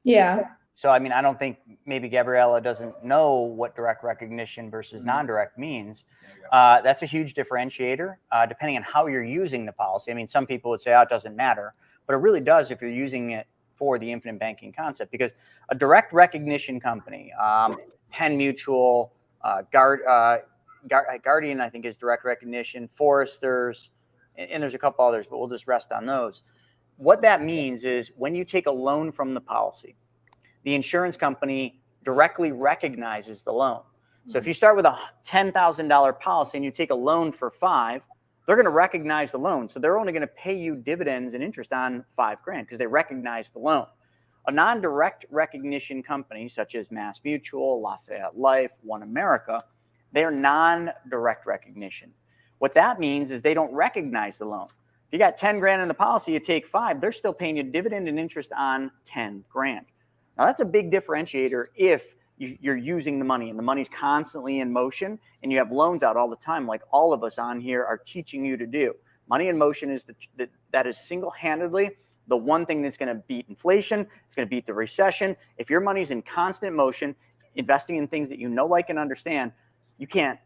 Yeah. So, I mean, I don't think maybe Gabriella doesn't know what direct recognition versus non-direct means. That's a huge differentiator, depending on how you're using the policy. I mean, some people would say, oh, it doesn't matter, but it really does if you're using it for the infinite banking concept, because a direct recognition company, Penn Mutual, Guardian, I think, is direct recognition, Foresters, and there's a couple others, but we'll just rest on those. What that means is when you take a loan from the policy, the insurance company directly recognizes the loan. So if you start with a $10,000 policy and you take a loan for $5,000, they're going to recognize the loan. So they're only going to pay you dividends and interest on $5,000 because they recognize the loan. A non-direct recognition company such as Mass Mutual, Lafayette Life, One America, they're non-direct recognition. What that means is they don't recognize the loan. If you got $10,000 in the policy, you take $5,000, they're still paying you dividend and interest on $10,000. Now that's a big differentiator if you're using the money and the money's constantly in motion and you have loans out all the time, like all of us on here are teaching you to do. Money in motion is that is single-handedly the one thing that's going to beat inflation. It's going to beat the recession. If your money's in constant motion, investing in things that you know, like, and understand, you can't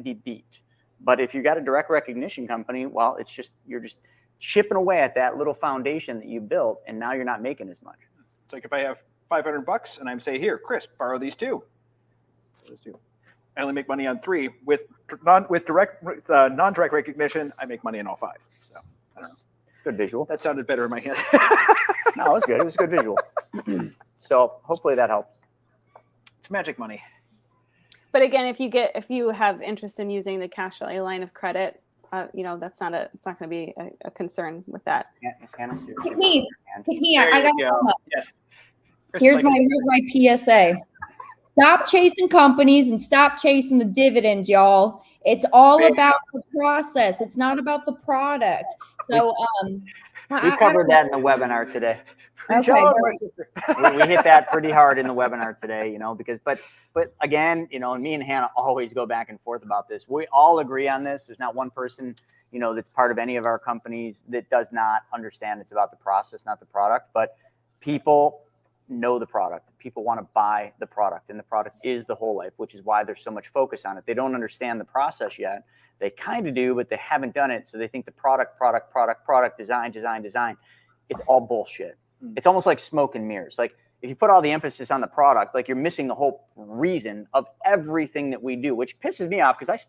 be beat. But if you got a direct recognition company, well, you're just chipping away at that little foundation that you built, and now you're not making as much. It's like if I have $500 and I'm say, here, Chris, borrow these two. I only make money on 3 with non-direct recognition. I make money on all 5. So I don't know. Good visual. That sounded better in my head. No, it was good. It was a good visual. So hopefully that helps. It's magic money. But again, if you have interest in using the cash value line of credit, it's not going to be a concern with that. Pick me. There I got you go. Yes. Here's my PSA. Stop chasing companies and stop chasing the dividends, y'all. It's all about the process. It's not about the product. So we covered that in the webinar today. Okay, we hit that pretty hard in the webinar today, because but again, and me and Hannah always go back and forth about this. We all agree on this. There's not one person, that's part of any of our companies that does not understand it's about the process, not the product. But people know the product. People want to buy the product, and the product is the whole life, which is why there's so much focus on it. They don't understand the process yet. They kind of do, but they haven't done it. So they think the product, design. It's all bullshit. It's almost like smoke and mirrors. Like if you put all the emphasis on the product, like you're missing the whole reason of everything that we do, which pisses me off because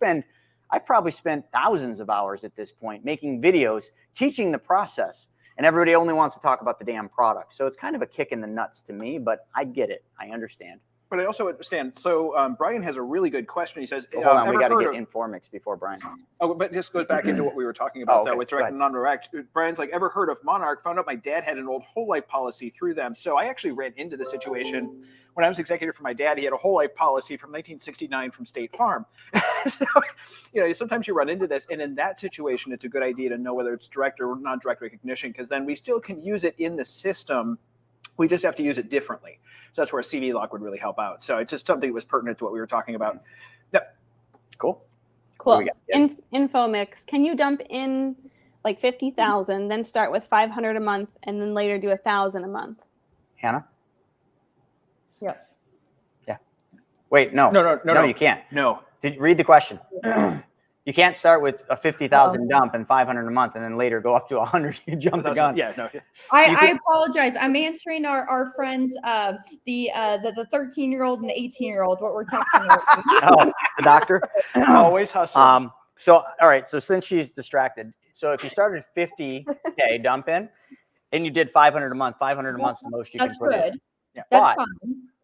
I probably spent thousands of hours at this point making videos, teaching the process, and everybody only wants to talk about the damn product. So it's kind of a kick in the nuts to me, but I get it. I understand. But I also understand. So Brian has a really good question. He says, hold on, we got to get Informix before Brian. Oh, but this goes back into what we were talking about, okay. Though, with direct and non-direct. Brian's like, ever heard of Monarch? Found out my dad had an old whole life policy through them. So I actually ran into the situation when I was executor for my dad. He had a whole life policy from 1969 from State Farm. So, sometimes you run into this. And in that situation, it's a good idea to know whether it's direct or non-direct recognition, because then we still can use it in the system. We just have to use it differently. So that's where a CD lock would really help out. So it's just something that was pertinent to what we were talking about. Yep. Cool. Infomix. Can you dump in like 50,000, then start with 500 a month, and then later do 1,000 a month? Hannah? Yes. Yeah. Wait, no, you can't. No. Read the question. You can't start with a 50,000 dump and 500 a month, and then later go up to 100. You jump the gun. Yeah, no. I apologize. I'm answering our friends, the 13-year-old and the 18-year-old, what we're texting. Oh, the doctor. Always hustling. So all right. So since she's distracted, so if you started 50K dump in, and you did 500 a month, 500 a month's the most you can put in. Yeah. That's fine.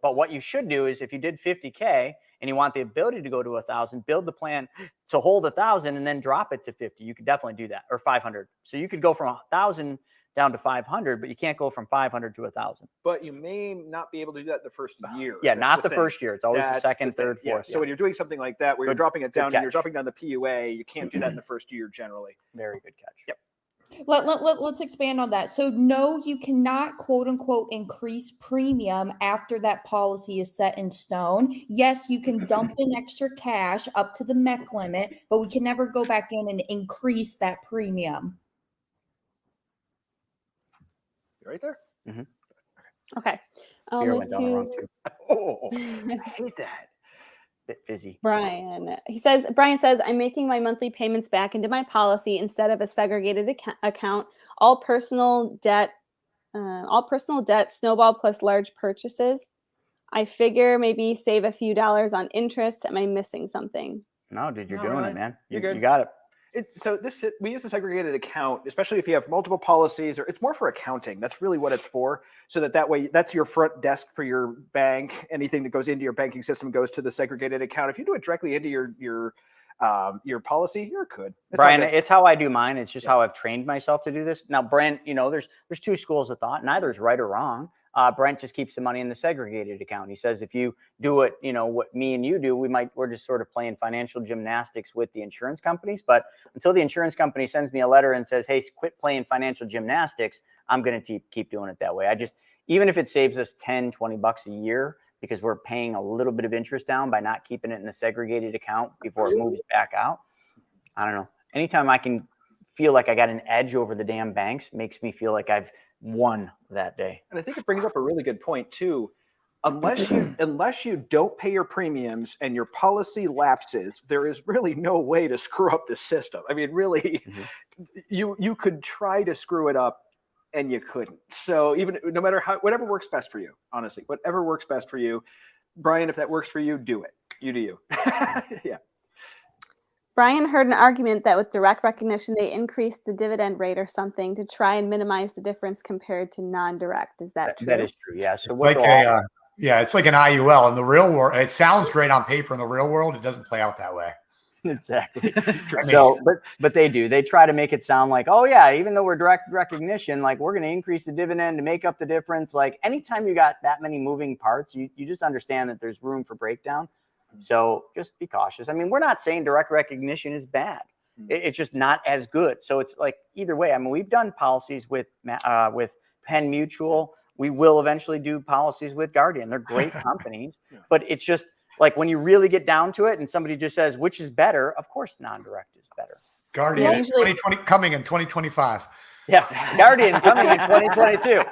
But what you should do is, if you did 50K and you want the ability to go to 1,000, build the plan to hold 1,000 and then drop it to 50. You could definitely do that, or 500. So you could go from 1,000 down to 500, but you can't go from 500 to 1,000. But you may not be able to do that the first year. Yeah, not the first year. It's always the second, third, fourth. Yeah. So when you're doing something like that, where you're dropping it down and you're dropping down the PUA, you can't do that in the first year generally. Very good catch. Yep. Let's expand on that. So no, you cannot quote unquote increase premium after that policy is set in stone. Yes, you can dump in extra cash up to the MEC limit, but we can never go back in and increase that premium. You right there? Mm-hmm. Okay. Fear went down the wrong too. Oh, I hate that. Bit fizzy. Brian says, I'm making my monthly payments back into my policy instead of a segregated account. All personal debt, snowball plus large purchases. I figure maybe save a few dollars on interest. Am I missing something? No, dude, you're No, doing right. it, man. You're good. You got it. We use a segregated account, especially if you have multiple policies, or it's more for accounting. That's really what it's for. So that way, that's your front desk for your bank. Anything that goes into your banking system goes to the segregated account. If you do it directly into your policy, you're good. Brian, it's how I do mine. It's just how I've trained myself to do this. Now, Brent, there's two schools of thought. Neither is right or wrong. Brent just keeps the money in the segregated account. He says, if you do it, what me and you do, we're just sort of playing financial gymnastics with the insurance companies. But until the insurance company sends me a letter and says, hey, quit playing financial gymnastics, I'm going to keep doing it that way. even if it saves us 10, 20 bucks a year, because we're paying a little bit of interest down by not keeping it in the segregated account before it moves back out. I don't know. Anytime I can feel like I got an edge over the damn banks makes me feel like I've won that day. And I think it brings up a really good point too. Unless you don't pay your premiums and your policy lapses, there is really no way to screw up the system. I mean, really, you could try to screw it up and you couldn't. So even no matter how, whatever works best for you, honestly, whatever works best for you, Brian, if that works for you, do it. You do you. Yeah. Brian heard an argument that with direct recognition, they increased the dividend rate or something to try and minimize the difference compared to non-direct. Is that true? That is true. Yeah. So Like yeah, it's like an IUL in the real world. It sounds great on paper. In the real world, it doesn't play out that way. Exactly. So, but they do. They try to make it sound like, oh yeah, even though we're direct recognition, like we're going to increase the dividend to make up the difference. Like anytime you got that many moving parts, you just understand that there's room for breakdown. So just be cautious. I mean, we're not saying direct recognition is bad. It's just not as good. So it's like either way. I mean, we've done policies with Penn Mutual. We will eventually do policies with Guardian. They're great companies, but it's just like when you really get down to it and somebody just says, which is better? Of course, non-direct is better. Guardian 2020 coming in 2025. Yeah. Guardian coming in 2022.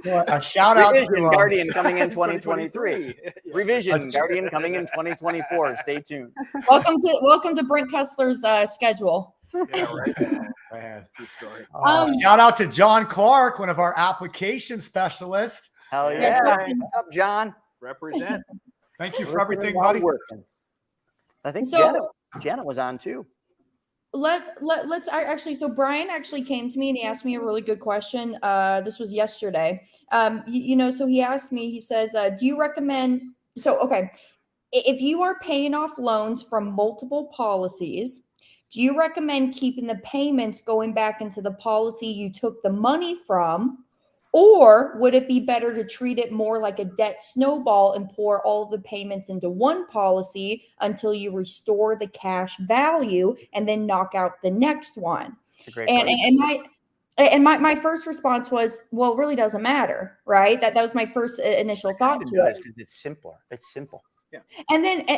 A shout out Revision, to Guardian coming in 2023. Revision, Guardian coming in 2024. Stay tuned. Welcome to Brent Kessler's schedule. Yeah, right. Man. True story. Shout out to John Clark, one of our application specialists. Hell yeah. What's up, John? Represent. Thank you for everything, buddy. I think So- Janet was on too. Let's actually, so Brian actually came to me and he asked me a really good question. This was yesterday. So he asked me, he says, do you recommend, okay, if you are paying off loans from multiple policies, do you recommend keeping the payments going back into the policy you took the money from? Or would it be better to treat it more like a debt snowball and pour all the payments into one policy until you restore the cash value and then knock out the next one? And my first response was, well, it really doesn't matter, right? That was my first initial thought to it. It's simpler. It's simple. Yeah.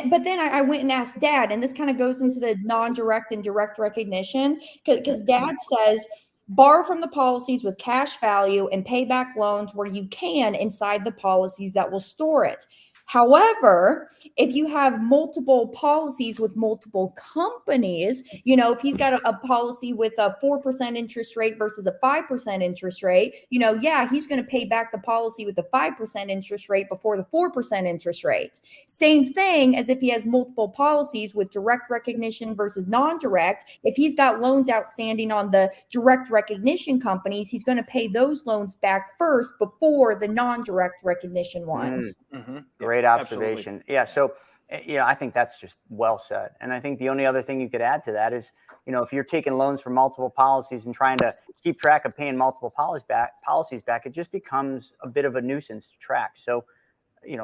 But then I went and asked Dad, and this kind of goes into the non-direct and direct recognition, because Dad says, borrow from the policies with cash value and pay back loans where you can inside the policies that will store it. However, if you have multiple policies with multiple companies, if he's got a policy with a 4% interest rate versus a 5% interest rate, he's going to pay back the policy with the 5% interest rate before the 4% interest rate. Same thing as if he has multiple policies with direct recognition versus non-direct. If he's got loans outstanding on the direct recognition companies, he's going to pay those loans back first before the non-direct recognition ones. Mm-hmm. Great observation. Absolutely. Yeah. So, I think that's just well said. And I think the only other thing you could add to that is, if you're taking loans from multiple policies and trying to keep track of paying multiple policies back, it just becomes a bit of a nuisance to track. So,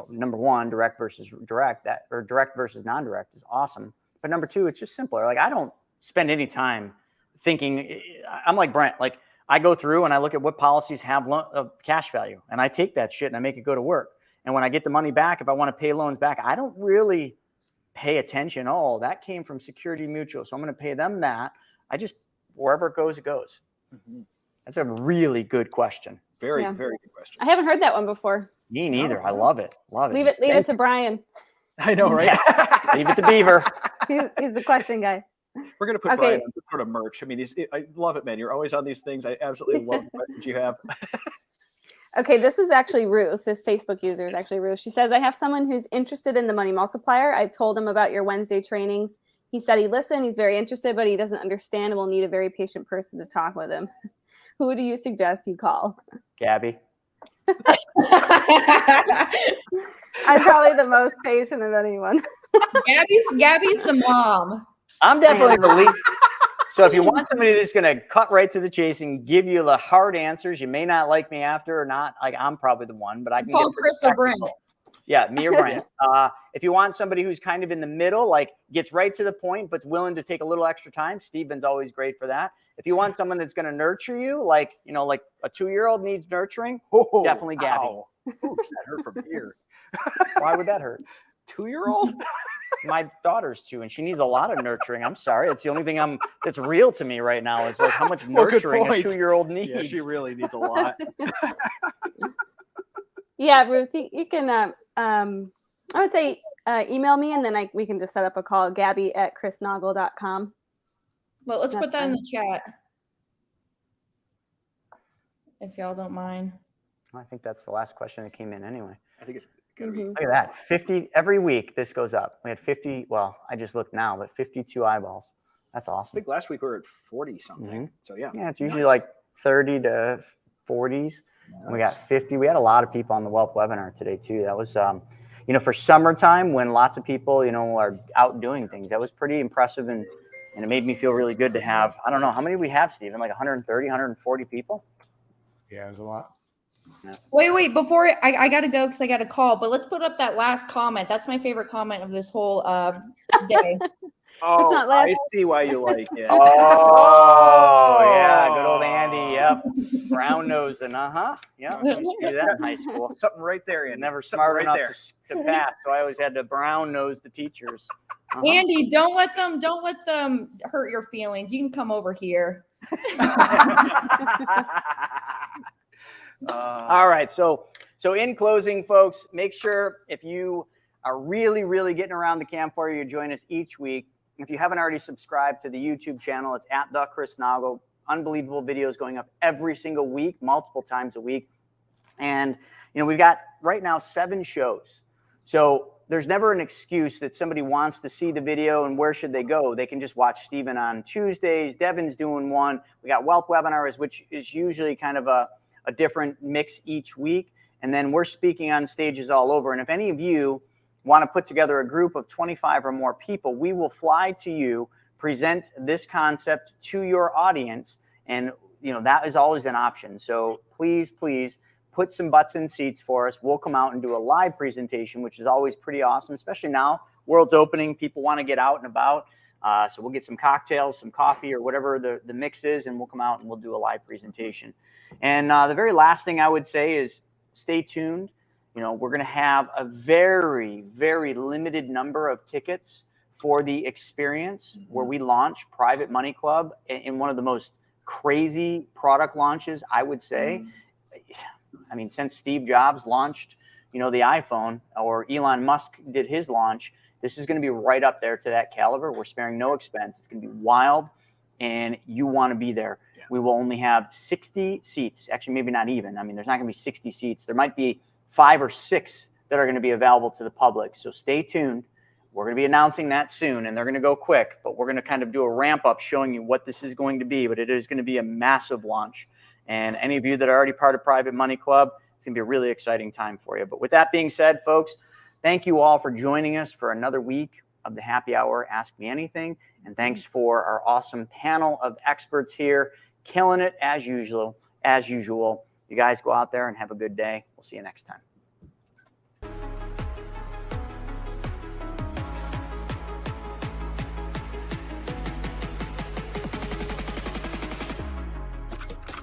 number one, direct versus non-direct is awesome. But number two, it's just simpler. Like I don't spend any time thinking. I'm like Brent. Like I go through and I look at what policies have cash value, and I take that shit and I make it go to work. And when I get the money back, if I want to pay loans back, I don't really pay attention. Oh, that came from Security Mutual, so I'm going to pay them that. I just, wherever it goes, it goes. Mm-hmm. That's a really good question. Very good question. I haven't heard that one before. Me neither. I love it. Leave it to Brian. I know, right? Yeah. Leave it to Beaver. He's the question guy. We're going to put Brian on some sort of merch. I mean, I love it, man. You're always on these things. I absolutely love the questions you have. Okay, this is actually Ruth. This Facebook user is actually Ruth. She says, I have someone who's interested in the Money Multiplier. I told him about your Wednesday trainings. He said he listened. He's very interested, but he doesn't understand and will need a very patient person to talk with him. Who do you suggest you call? Gabby. I'm probably the most patient of anyone. Gabby's the mom. I'm definitely the lead. So if you want somebody that's going to cut right to the chase and give you the hard answers, you may not like me after or not. Like I'm probably the one, but I can call Chris or Brent. Yeah, me or Brian. If you want somebody who's kind of in the middle, like gets right to the point, but's willing to take a little extra time, Steven's always great for that. If you want someone that's going to nurture you, like, you know, like a 2-year-old needs nurturing, definitely Gabby. Ow. Oops, that hurt from here. Why would that hurt? 2-year-old? My daughter's 2, and she needs a lot of nurturing. I'm sorry. It's the only thing that's real to me right now is like how much nurturing a point. 2-year-old needs. Yeah, she really needs a lot. Yeah, Ruth, you can, I would say email me, and then we can just set up a call, Gabby@chrisnoggle.com. Well, let's That's put that in fine. the chat. If y'all don't mind. I think that's the last question that came in anyway. I think it's going to be. Look at that. 50 every week. This goes up. We had 50. Well, I just looked now, but 52 eyeballs. That's I awesome. think last week we were at 40 something. So yeah. Yeah, it's usually like 30 to 40s. And we got 50. We had a lot of people on the Wealth webinar today too. That was, you know, for summertime when lots of people, you know, are out doing things. That was pretty impressive, and it made me feel really good to have. I don't know how many we have, Stephen. Like 130, 140 people. Yeah, it was a lot. Yeah. Wait, before I got to go because I got a call, but let's put up that last comment. That's my favorite comment of this whole day. Oh, not I laughing. see why you like it. Oh, yeah, good old Andy. Yep, brown nosing. Yeah, used to do that in high school. Something right there, Andy. Never Something smart right enough there. to pass, so I always had to brown nose the teachers. Andy, don't let them hurt your feelings. You can come over here. All right. So in closing, folks, make sure if you are really, really getting around the campfire, you join us each week. If you haven't already subscribed to the YouTube channel, it's at The Chris Noggle. Unbelievable videos going up every single week, multiple times a week. And, you know, we've got right now 7 shows. So there's never an excuse that somebody wants to see the video and where should they go? They can just watch Stephen on Tuesdays. Devin's doing one. We got Wealth Webinars, which is usually kind of a different mix each week. And then we're speaking on stages all over. And if any of you want to put together a group of 25 or more people, we will fly to you, present this concept to your audience. And, you know, that is always an option. So please put some butts in seats for us. We'll come out and do a live presentation, which is always pretty awesome, especially now. World's opening. People want to get out and about. So we'll get some cocktails, some coffee, or whatever the mix is, and we'll come out and we'll do a live presentation. And the very last thing I would say is stay tuned. You know, we're going to have a very, very limited number of tickets for the experience where we launch Private Money Club in one of the most crazy product launches, I would say. I mean, since Steve Jobs launched, you know, the iPhone, or Elon Musk did his launch, this is going to be right up there to that caliber. We're sparing no expense. It's going to be wild, and you want to be there. Yeah. We will only have 60 seats. Actually, maybe not even. I mean, there's not going to be 60 seats. There might be 5 or 6 that are going to be available to the public. So stay tuned. We're going to be announcing that soon, and they're going to go quick, but we're going to kind of do a ramp up showing you what this is going to be, but it is going to be a massive launch. And any of you that are already part of Private Money Club, it's going to be a really exciting time for you. But with that being said, folks, thank you all for joining us for another week of the Happy Hour Ask Me Anything. And thanks for our awesome panel of experts here, killing it as usual. You guys go out there and have a good day. We'll see you next time.